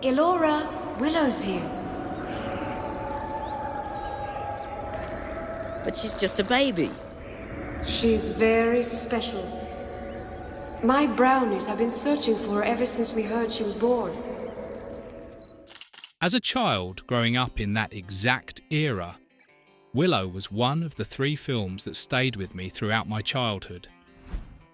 Elora, Willow's here. But she's just a baby. She's very special. My brownies have been searching for her ever since we heard she was born. As a child growing up in that exact era, Willow was one of the 3 films that stayed with me throughout my childhood.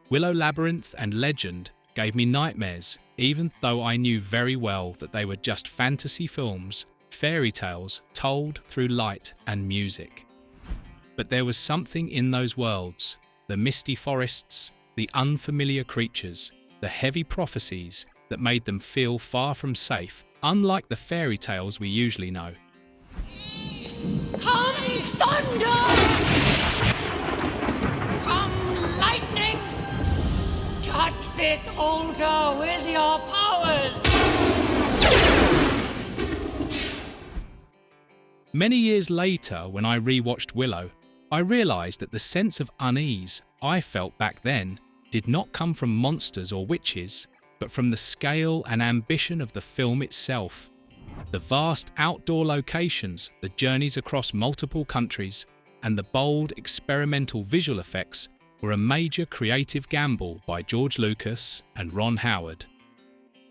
Willow Labyrinth and Legend gave me nightmares, even though I knew very well that they were just fantasy films, fairy tales told through light and music. But there was something in those worlds, the misty forests, the unfamiliar creatures, the heavy prophecies that made them feel far from safe, unlike the fairy tales we usually know. Come thunder! Come lightning! Touch this altar with your powers! Many years later, when I rewatched Willow, I realised that the sense of unease I felt back then did not come from monsters or witches, but from the scale and ambition of the film itself. The vast outdoor locations, the journeys across multiple countries, and the bold experimental visual effects were a major creative gamble by George Lucas and Ron Howard.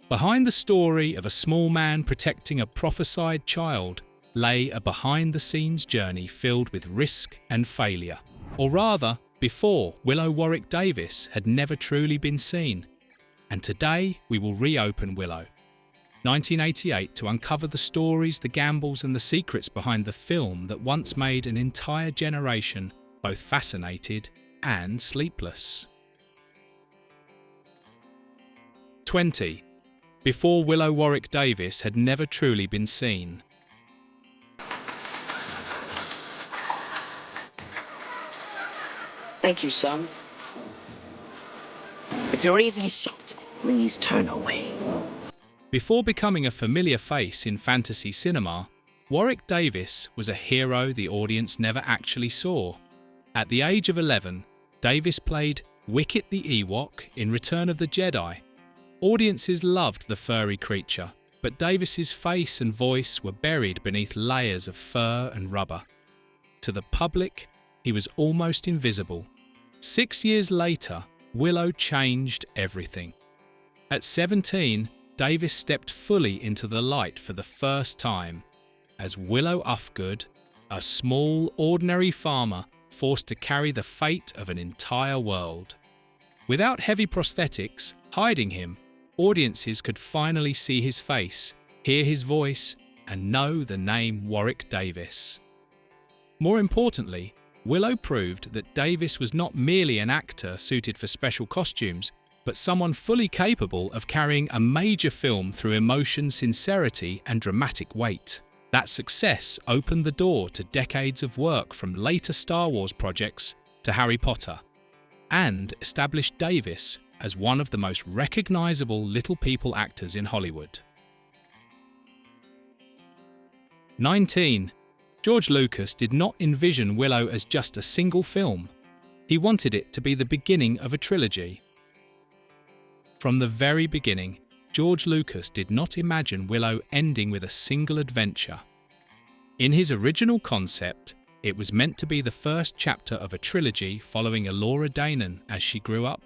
Behind the story of a small man protecting a prophesied child lay a behind-the-scenes journey filled with risk and failure. Or rather, before Willow Warwick Davis had never truly been seen. And today we will reopen Willow, 1988, to uncover the stories, the gambles and the secrets behind the film that once made an entire generation both fascinated and sleepless. 20. Before Willow Warwick Davis had never truly been seen. Thank you, son. If you're easily shocked, please turn away. Before becoming a familiar face in fantasy cinema, Warwick Davis was a hero the audience never actually saw. At the age of 11, Davis played Wicket the Ewok in Return of the Jedi. Audiences loved the furry creature, but Davis's face and voice were buried beneath layers of fur and rubber. To the public, he was almost invisible. 6 years later, Willow changed everything. At 17, Davis stepped fully into the light for the first time, as Willow Ufgood, a small, ordinary farmer forced to carry the fate of an entire world. Without heavy prosthetics hiding him, audiences could finally see his face, hear his voice, and know the name Warwick Davis. More importantly, Willow proved that Davis was not merely an actor suited for special costumes, but someone fully capable of carrying a major film through emotion, sincerity, and dramatic weight. That success opened the door to decades of work from later Star Wars projects to Harry Potter, and established Davis as one of the most recognizable little people actors in Hollywood. 19. George Lucas did not envision Willow as just a single film. He wanted it to be the beginning of a trilogy. From the very beginning, George Lucas did not imagine Willow ending with a single adventure. In his original concept, it was meant to be the first chapter of a trilogy following Elora Danan as she grew up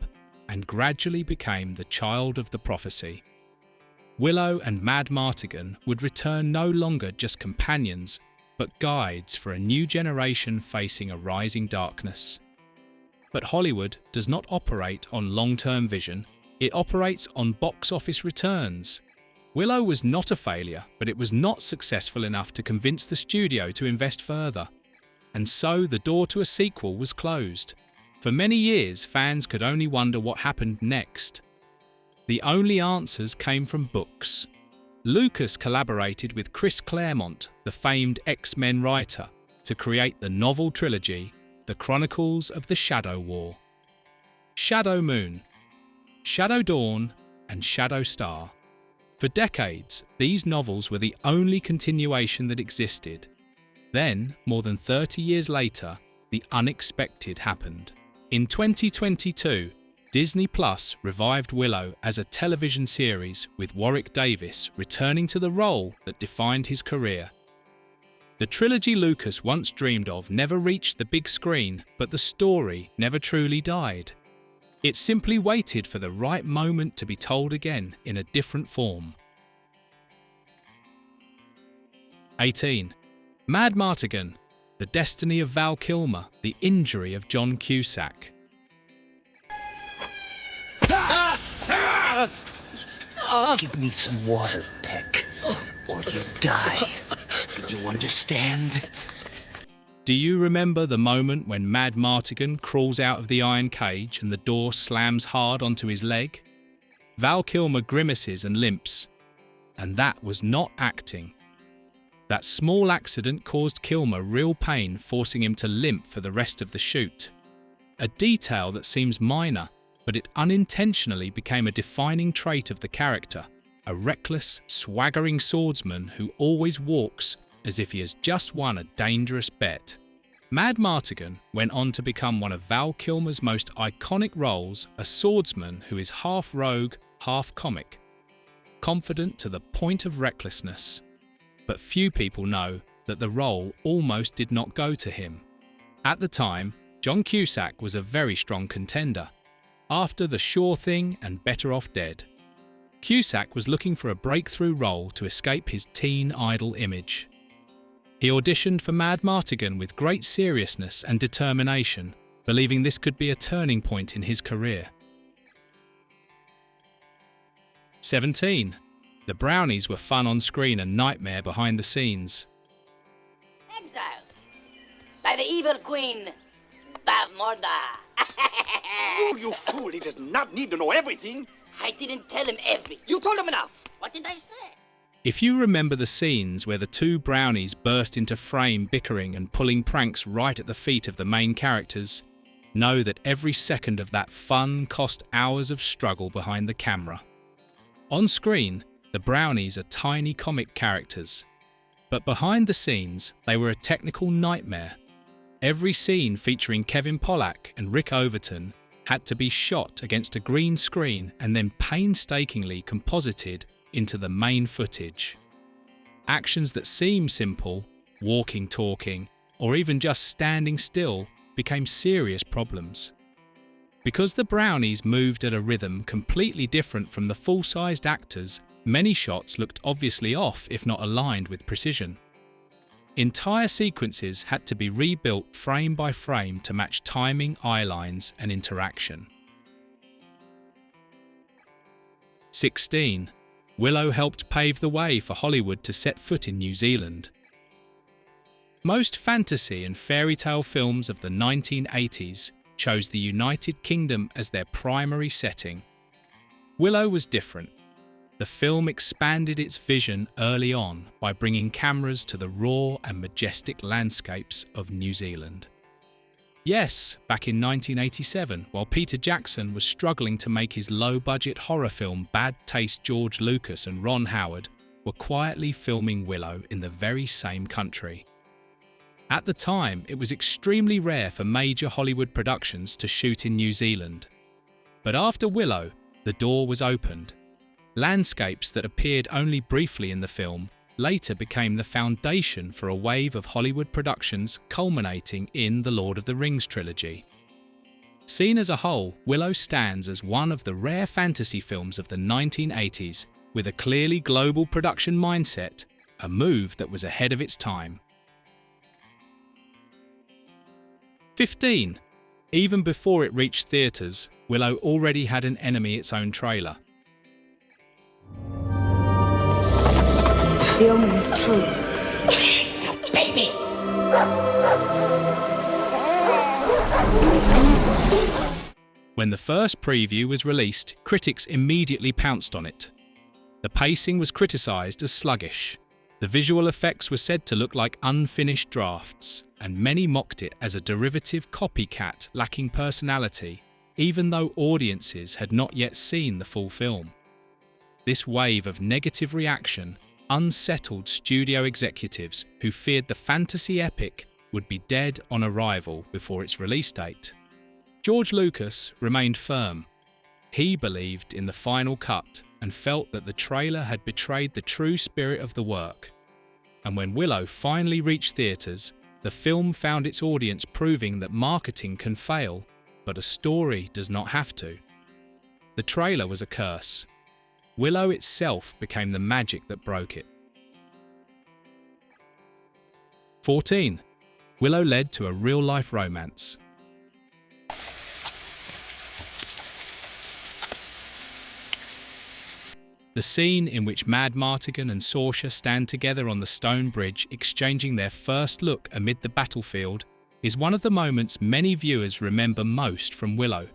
and gradually became the child of the prophecy. Willow and Madmartigan would return no longer just companions, but guides for a new generation facing a rising darkness. But Hollywood does not operate on long-term vision, it operates on box office returns. Willow was not a failure, but it was not successful enough to convince the studio to invest further. And so the door to a sequel was closed. For many years, fans could only wonder what happened next. The only answers came from books. Lucas collaborated with Chris Claremont, the famed X-Men writer, to create the novel trilogy, The Chronicles of the Shadow War. Shadow Moon, Shadow Dawn, and Shadow Star. For decades, these novels were the only continuation that existed. Then, more than 30 years later, the unexpected happened. In 2022, Disney Plus revived Willow as a television series with Warwick Davis returning to the role that defined his career. The trilogy Lucas once dreamed of never reached the big screen, but the story never truly died. It simply waited for the right moment to be told again in a different form. 18. Madmartigan, The Destiny of Val Kilmer, The Injury of John Cusack. Give me some water, Peck, or you die. Do you understand? Do you remember the moment when Madmartigan crawls out of the iron cage and the door slams hard onto his leg? Val Kilmer grimaces and limps. And that was not acting. That small accident caused Kilmer real pain, forcing him to limp for the rest of the shoot. A detail that seems minor, but it unintentionally became a defining trait of the character, a reckless, swaggering swordsman who always walks as if he has just won a dangerous bet. Madmartigan went on to become one of Val Kilmer's most iconic roles, a swordsman who is half rogue, half comic, confident to the point of recklessness. But few people know that the role almost did not go to him. At the time, John Cusack was a very strong contender. After The Sure Thing and Better Off Dead, Cusack was looking for a breakthrough role to escape his teen idol image. He auditioned for Madmartigan with great seriousness and determination, believing this could be a turning point in his career. 17. The Brownies were fun on screen and nightmare behind the scenes. Exiled by the evil queen, Bavmorda. Oh, you fool! He does not need to know everything. I didn't tell him everything. You told him enough. What did I say? If you remember the scenes where the two brownies burst into frame bickering and pulling pranks right at the feet of the main characters, know that every second of that fun cost hours of struggle behind the camera. On screen, the brownies are tiny comic characters, but behind the scenes, they were a technical nightmare. Every scene featuring Kevin Pollak and Rick Overton had to be shot against a green screen and then painstakingly composited into the main footage. Actions that seem simple, walking, talking, or even just standing still, became serious problems. Because the brownies moved at a rhythm completely different from the full-sized actors, many shots looked obviously off if not aligned with precision. Entire sequences had to be rebuilt frame by frame to match timing, eye lines, and interaction. 16. Willow helped pave the way for Hollywood to set foot in New Zealand. Most fantasy and fairy tale films of the 1980s chose the United Kingdom as their primary setting. Willow was different. The film expanded its vision early on by bringing cameras to the raw and majestic landscapes of New Zealand. Yes, back in 1987, while Peter Jackson was struggling to make his low-budget horror film Bad Taste, George Lucas and Ron Howard were quietly filming Willow in the very same country. At the time, it was extremely rare for major Hollywood productions to shoot in New Zealand. But after Willow, the door was opened. Landscapes that appeared only briefly in the film later became the foundation for a wave of Hollywood productions culminating in the Lord of the Rings trilogy. Seen as a whole, Willow stands as one of the rare fantasy films of the 1980s with a clearly global production mindset, a move that was ahead of its time. 15. Even before it reached theatres, Willow already had an enemy its own trailer. The omen is true. Where's the baby? When the first preview was released, critics immediately pounced on it. The pacing was criticised as sluggish. The visual effects were said to look like unfinished drafts, and many mocked it as a derivative copycat lacking personality, even though audiences had not yet seen the full film. This wave of negative reaction unsettled studio executives who feared the fantasy epic would be dead on arrival before its release date. George Lucas remained firm. He believed in the final cut and felt that the trailer had betrayed the true spirit of the work. And when Willow finally reached theatres, the film found its audience proving that marketing can fail, but a story does not have to. The trailer was a curse. Willow itself became the magic that broke it. 14. Willow led to a real-life romance. The scene in which Madmartigan and Saoirse stand together on the stone bridge exchanging their first look amid the battlefield is one of the moments many viewers remember most from Willow.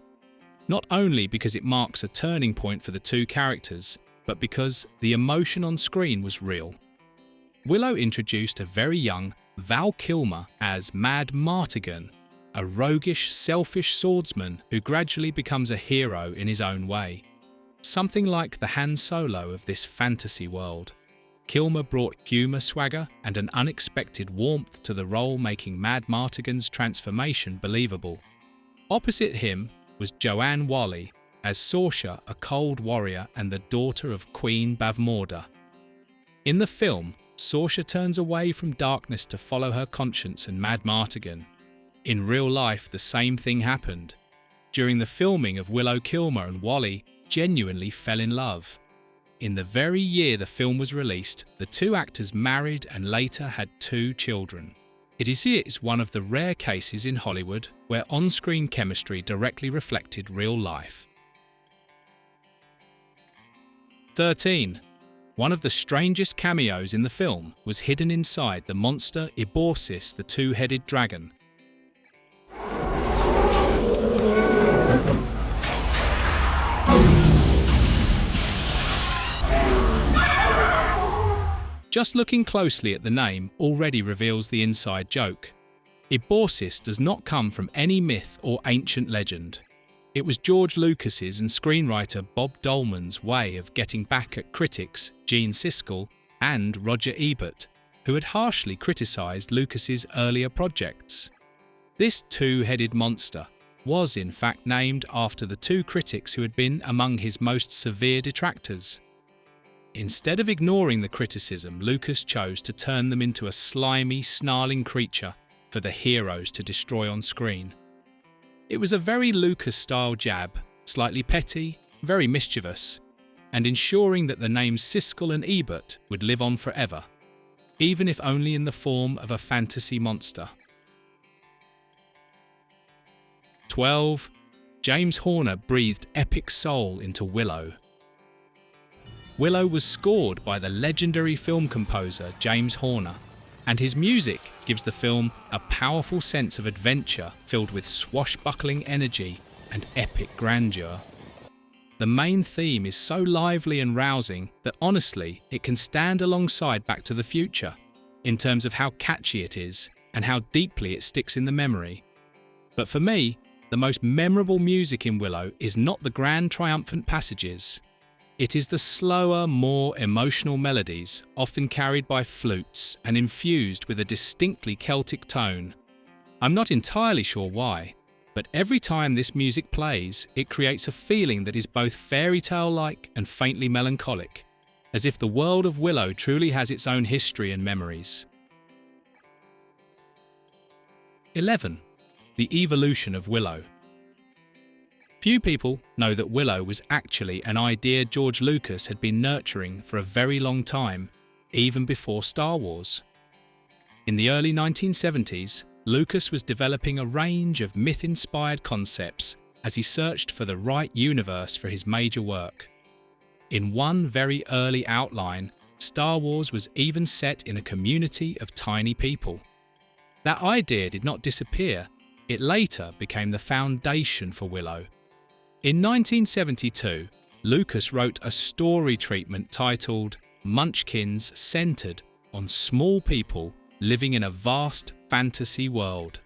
Not only because it marks a turning point for the two characters, but because the emotion on screen was real. Willow introduced a very young Val Kilmer as Madmartigan, a roguish, selfish swordsman who gradually becomes a hero in his own way. Something like the Han Solo of this fantasy world. Kilmer brought humour, swagger, and an unexpected warmth to the role, making Madmartigan's transformation believable. Opposite him was Joanne Whalley as Saoirse, a cold warrior and the daughter of Queen Bavmorda. In the film, Saoirse turns away from darkness to follow her conscience and Madmartigan. In real life, the same thing happened. During the filming of Willow, Kilmer and Whalley genuinely fell in love. In the very year the film was released, the two actors married and later had 2 children. It is one of the rare cases in Hollywood where on-screen chemistry directly reflected real life. 13. One of the strangest cameos in the film was hidden inside the monster Iborsis, the two-headed dragon. Just looking closely at the name already reveals the inside joke. Iborsis does not come from any myth or ancient legend. It was George Lucas's and screenwriter Bob Dolman's way of getting back at critics Gene Siskel and Roger Ebert, who had harshly criticised Lucas's earlier projects. This two-headed monster was in fact named after the 2 critics who had been among his most severe detractors. Instead of ignoring the criticism, Lucas chose to turn them into a slimy, snarling creature for the heroes to destroy on screen. It was a very Lucas-style jab, slightly petty, very mischievous, and ensuring that the names Siskel and Ebert would live on forever, even if only in the form of a fantasy monster. 12. James Horner breathed epic soul into Willow. Willow was scored by the legendary film composer James Horner, and his music gives the film a powerful sense of adventure filled with swashbuckling energy and epic grandeur. The main theme is so lively and rousing that honestly it can stand alongside Back to the Future in terms of how catchy it is and how deeply it sticks in the memory. But for me, the most memorable music in Willow is not the grand triumphant passages. It is the slower, more emotional melodies, often carried by flutes and infused with a distinctly Celtic tone. I'm not entirely sure why, but every time this music plays, it creates a feeling that is both fairy tale-like and faintly melancholic, as if the world of Willow truly has its own history and memories. 11. The evolution of Willow. Few people know that Willow was actually an idea George Lucas had been nurturing for a very long time, even before Star Wars. In the early 1970s, Lucas was developing a range of myth-inspired concepts as he searched for the right universe for his major work. In one very early outline, Star Wars was even set in a community of tiny people. That idea did not disappear, it later became the foundation for Willow. In 1972, Lucas wrote a story treatment titled Munchkins, centered on small people living in a vast fantasy world.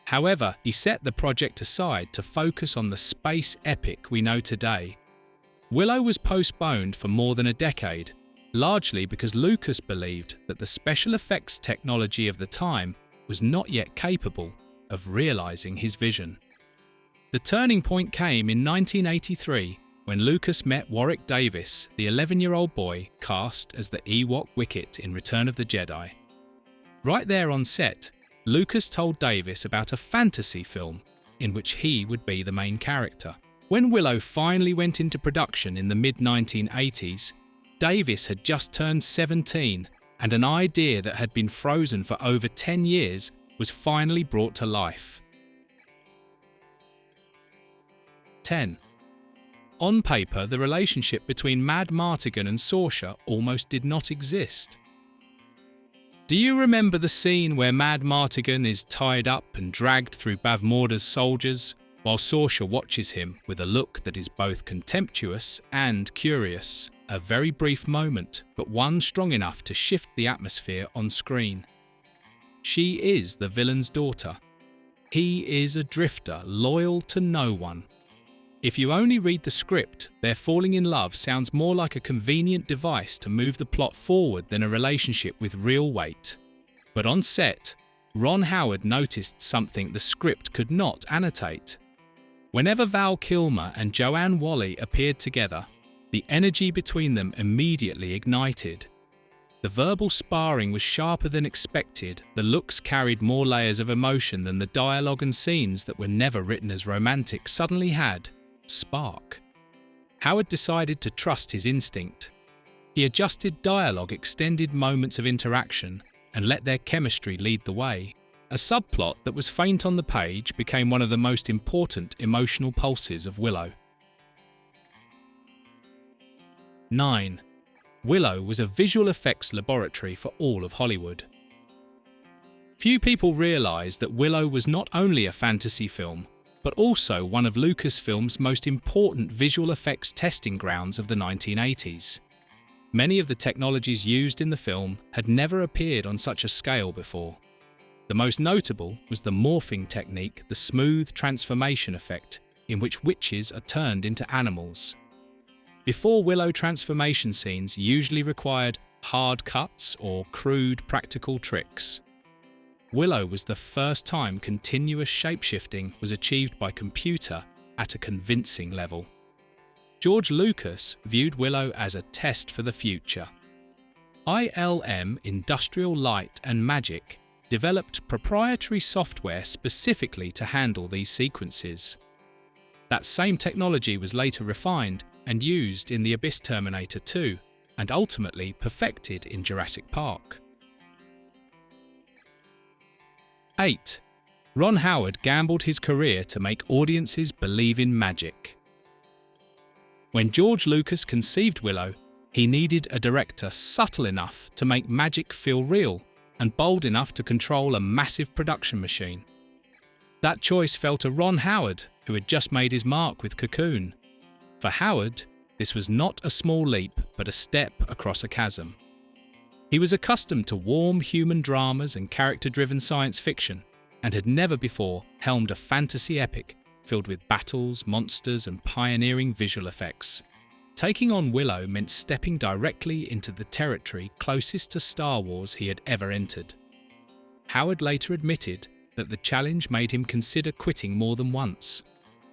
However, he set the project aside to focus on the space epic we know today. Willow was postponed for more than a decade, largely because Lucas believed that the special effects technology of the time was not yet capable of realizing his vision. The turning point came in 1983 when Lucas met Warwick Davis, the 11-year-old boy cast as the Ewok Wicket in Return of the Jedi. Right there on set, Lucas told Davis about a fantasy film in which he would be the main character. When Willow finally went into production in the mid-1980s, Davis had just turned 17, and an idea that had been frozen for over 10 years was finally brought to life. 10. On paper, the relationship between Madmartigan and Saoirse almost did not exist. Do you remember the scene where Madmartigan is tied up and dragged through Bavmorda's soldiers, while Saoirse watches him with a look that is both contemptuous and curious? A very brief moment, but one strong enough to shift the atmosphere on screen. She is the villain's daughter. He is a drifter, loyal to no one. If you only read the script, their falling in love sounds more like a convenient device to move the plot forward than a relationship with real weight. But on set, Ron Howard noticed something the script could not annotate. Whenever Val Kilmer and Joanne Whalley appeared together, the energy between them immediately ignited. The verbal sparring was sharper than expected, the looks carried more layers of emotion than the dialogue and scenes that were never written as romantic suddenly had. Spark. Howard decided to trust his instinct. He adjusted dialogue, extended moments of interaction, and let their chemistry lead the way. A subplot that was faint on the page became one of the most important emotional pulses of Willow. 9. Willow was a visual effects laboratory for all of Hollywood. Few people realise that Willow was not only a fantasy film, but also one of Lucasfilm's most important visual effects testing grounds of the 1980s. Many of the technologies used in the film had never appeared on such a scale before. The most notable was the morphing technique, the smooth transformation effect, in which witches are turned into animals. Before, Willow transformation scenes usually required hard cuts or crude practical tricks. Willow was the first time continuous shapeshifting was achieved by computer at a convincing level. George Lucas viewed Willow as a test for the future. ILM, Industrial Light and Magic, developed proprietary software specifically to handle these sequences. That same technology was later refined and used in the Abyss Terminator 2, and ultimately perfected in Jurassic Park. 8. Ron Howard gambled his career to make audiences believe in magic. When George Lucas conceived Willow, he needed a director subtle enough to make magic feel real and bold enough to control a massive production machine. That choice fell to Ron Howard, who had just made his mark with Cocoon. For Howard, this was not a small leap, but a step across a chasm. He was accustomed to warm human dramas and character-driven science fiction, and had never before helmed a fantasy epic filled with battles, monsters, and pioneering visual effects. Taking on Willow meant stepping directly into the territory closest to Star Wars he had ever entered. Howard later admitted that the challenge made him consider quitting more than once.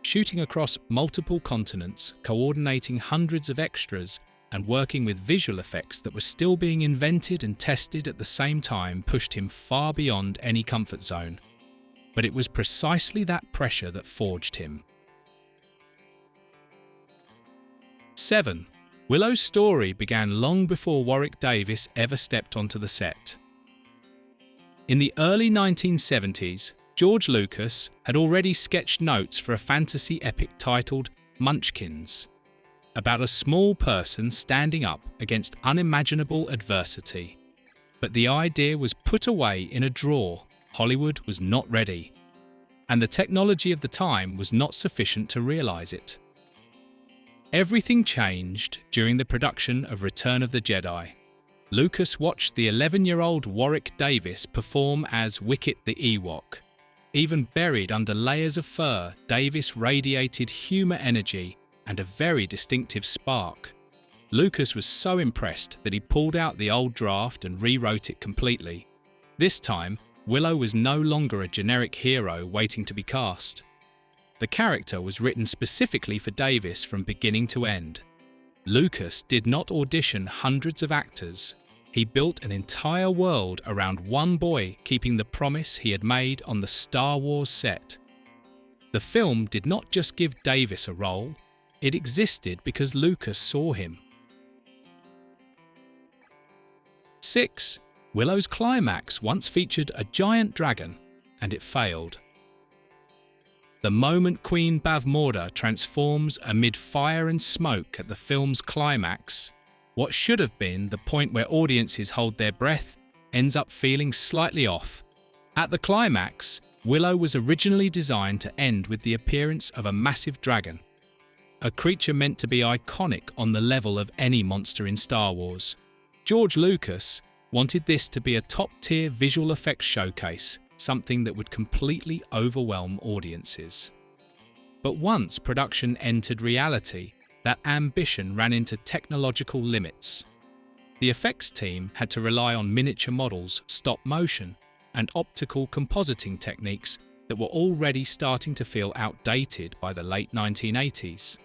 Shooting across multiple continents, coordinating hundreds of extras, and working with visual effects that were still being invented and tested at the same time pushed him far beyond any comfort zone. But it was precisely that pressure that forged him. 7. Willow's story began long before Warwick Davis ever stepped onto the set. In the early 1970s, George Lucas had already sketched notes for a fantasy epic titled Munchkins, about a small person standing up against unimaginable adversity. But the idea was put away in a drawer. Hollywood was not ready, and the technology of the time was not sufficient to realise it. Everything changed during the production of Return of the Jedi. Lucas watched the 11-year-old Warwick Davis perform as Wicket the Ewok. Even buried under layers of fur, Davis radiated humour energy and a very distinctive spark. Lucas was so impressed that he pulled out the old draft and rewrote it completely. This time, Willow was no longer a generic hero waiting to be cast. The character was written specifically for Davis from beginning to end. Lucas did not audition hundreds of actors. He built an entire world around one boy, keeping the promise he had made on the Star Wars set. The film did not just give Davis a role, it existed because Lucas saw him. 6. Willow's climax once featured a giant dragon, and it failed. The moment Queen Bavmorda transforms amid fire and smoke at the film's climax, what should have been the point where audiences hold their breath ends up feeling slightly off. At the climax, Willow was originally designed to end with the appearance of a massive dragon, a creature meant to be iconic on the level of any monster in Star Wars. George Lucas wanted this to be a top-tier visual effects showcase, something that would completely overwhelm audiences. But once production entered reality, that ambition ran into technological limits. The effects team had to rely on miniature models, stop motion, and optical compositing techniques that were already starting to feel outdated by the late 1980s.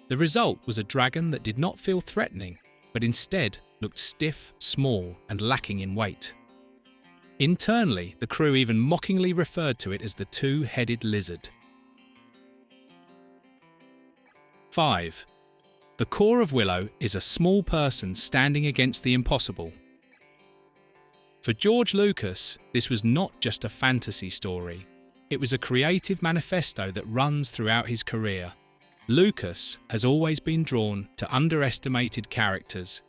The result was a dragon that did not feel threatening, but instead looked stiff, small, and lacking in weight. Internally, the crew even mockingly referred to it as the two-headed lizard. 5. The core of Willow is a small person standing against the impossible. For George Lucas, this was not just a fantasy story. It was a creative manifesto that runs throughout his career. Lucas has always been drawn to underestimated characters.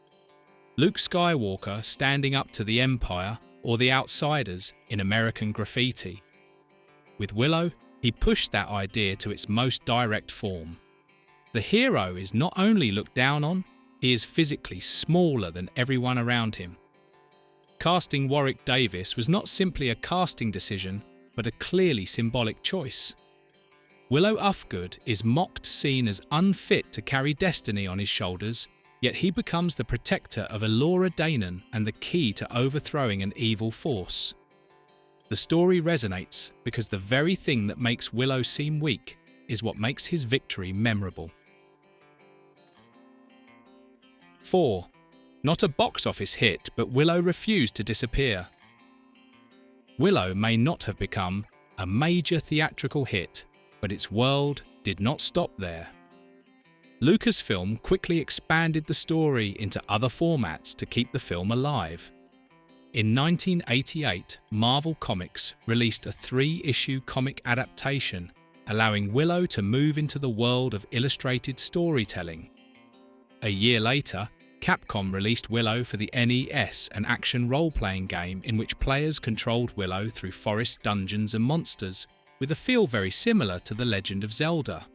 Luke Skywalker standing up to the Empire, or the outsiders in American Graffiti. With Willow, he pushed that idea to its most direct form. The hero is not only looked down on, he is physically smaller than everyone around him. Casting Warwick Davis was not simply a casting decision, but a clearly symbolic choice. Willow Ufgood is mocked, seen as unfit to carry destiny on his shoulders, yet he becomes the protector of Elora Danan and the key to overthrowing an evil force. The story resonates because the very thing that makes Willow seem weak is what makes his victory memorable. 4. Not a box office hit, but Willow refused to disappear. Willow may not have become a major theatrical hit, but its world did not stop there. Lucasfilm quickly expanded the story into other formats to keep the film alive. In 1988, Marvel Comics released a 3-issue comic adaptation, allowing Willow to move into the world of illustrated storytelling. A year later, Capcom released Willow for the NES, an action role-playing game in which players controlled Willow through forest dungeons and monsters, with a feel very similar to The Legend of Zelda.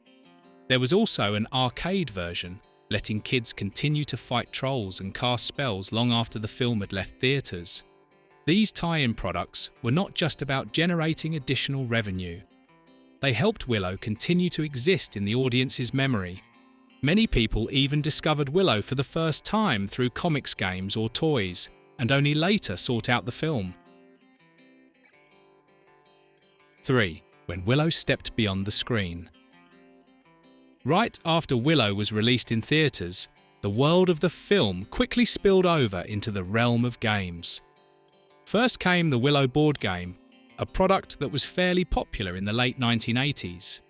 There was also an arcade version, letting kids continue to fight trolls and cast spells long after the film had left theatres. These tie-in products were not just about generating additional revenue. They helped Willow continue to exist in the audience's memory. Many people even discovered Willow for the first time through comics games or toys, and only later sought out the film. 3. When Willow stepped beyond the screen. Right after Willow was released in theatres, the world of the film quickly spilled over into the realm of games. First came the Willow board game, a product that was fairly popular in the late 1980s.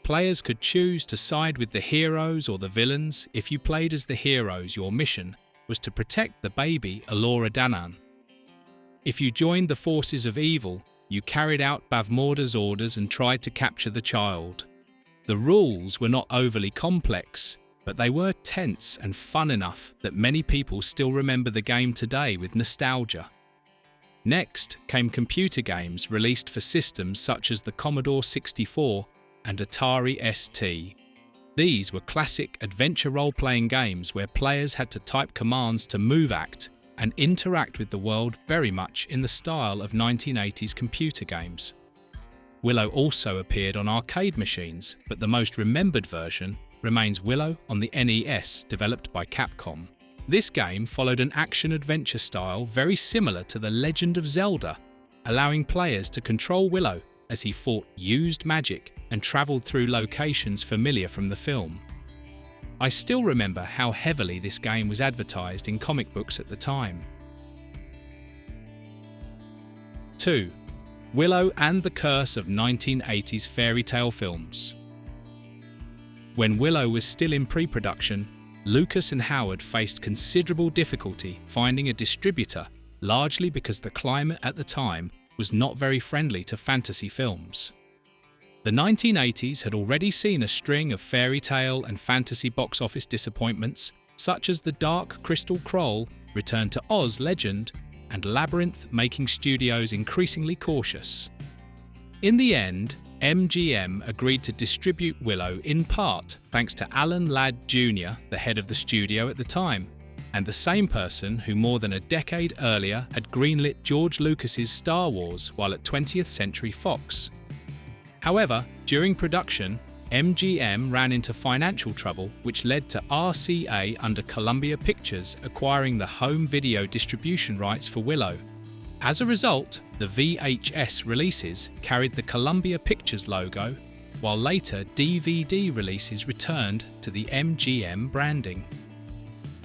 Players could choose to side with the heroes or the villains. If you played as the heroes, your mission was to protect the baby Elora Danan. If you joined the forces of evil, you carried out Bavmorda's orders and tried to capture the child. The rules were not overly complex, but they were tense and fun enough that many people still remember the game today with nostalgia. Next came computer games released for systems such as the Commodore 64 and Atari ST. These were classic adventure role-playing games where players had to type commands to move act and interact with the world very much in the style of 1980s computer games. Willow also appeared on arcade machines, but the most remembered version remains Willow on the NES, developed by Capcom. This game followed an action-adventure style very similar to The Legend of Zelda, allowing players to control Willow as he fought used magic and travelled through locations familiar from the film. I still remember how heavily this game was advertised in comic books at the time. 2. Willow and the Curse of 1980s fairy tale films. When Willow was still in pre-production, Lucas and Howard faced considerable difficulty finding a distributor, largely because the climate at the time was not very friendly to fantasy films. The 1980s had already seen a string of fairy tale and fantasy box office disappointments, such as The Dark Crystal Scroll, Return to Oz Legend, and Labyrinth, making studios increasingly cautious. In the end, MGM agreed to distribute Willow in part thanks to Alan Ladd Jr., the head of the studio at the time, and the same person who more than a decade earlier had greenlit George Lucas's Star Wars while at 20th Century Fox. However, during production, MGM ran into financial trouble, which led to RCA under Columbia Pictures acquiring the home video distribution rights for Willow. As a result, the VHS releases carried the Columbia Pictures logo, while later DVD releases returned to the MGM branding.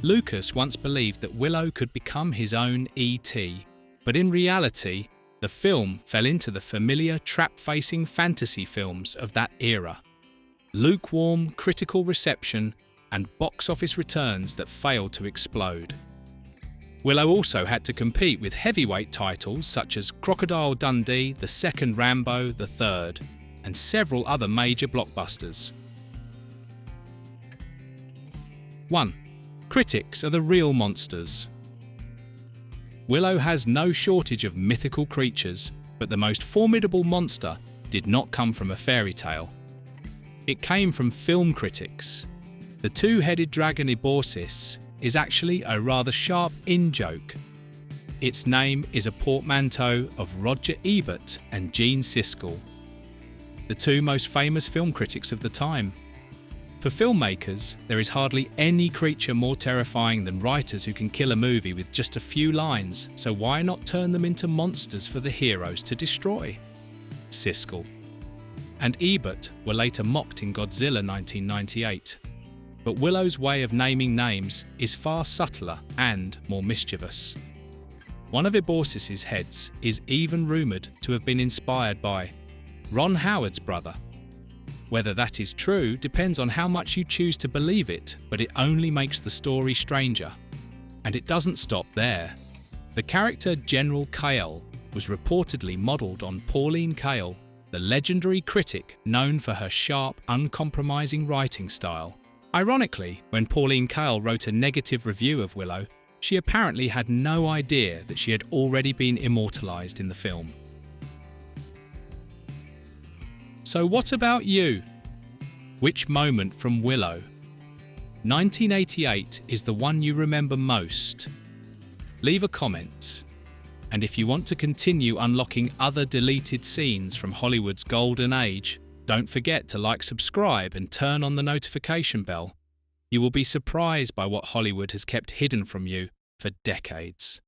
Lucas once believed that Willow could become his own E.T., but in reality, the film fell into the familiar trap-facing fantasy films of that era. Lukewarm critical reception and box office returns that failed to explode. Willow also had to compete with heavyweight titles such as Crocodile Dundee, the second Rambo, the third, and several other major blockbusters. 1. Critics are the real monsters. Willow has no shortage of mythical creatures, but the most formidable monster did not come from a fairy tale. It came from film critics. The two-headed dragon Eborsis is actually a rather sharp in-joke. Its name is a portmanteau of Roger Ebert and Gene Siskel, the two most famous film critics of the time. For filmmakers, there is hardly any creature more terrifying than writers who can kill a movie with just a few lines, so why not turn them into monsters for the heroes to destroy? Siskel and Ebert were later mocked in Godzilla 1998. But Willow's way of naming names is far subtler and more mischievous. One of Eborsis' heads is even rumoured to have been inspired by Ron Howard's brother. Whether that is true depends on how much you choose to believe it, but it only makes the story stranger. And it doesn't stop there. The character General Kael was reportedly modelled on Pauline Kael, the legendary critic known for her sharp, uncompromising writing style. Ironically, when Pauline Kael wrote a negative review of Willow, she apparently had no idea that she had already been immortalised in the film. So what about you? Which moment from Willow? 1988 is the one you remember most. Leave a comment. And if you want to continue unlocking other deleted scenes from Hollywood's golden age, don't forget to like, subscribe and turn on the notification bell. You will be surprised by what Hollywood has kept hidden from you for decades.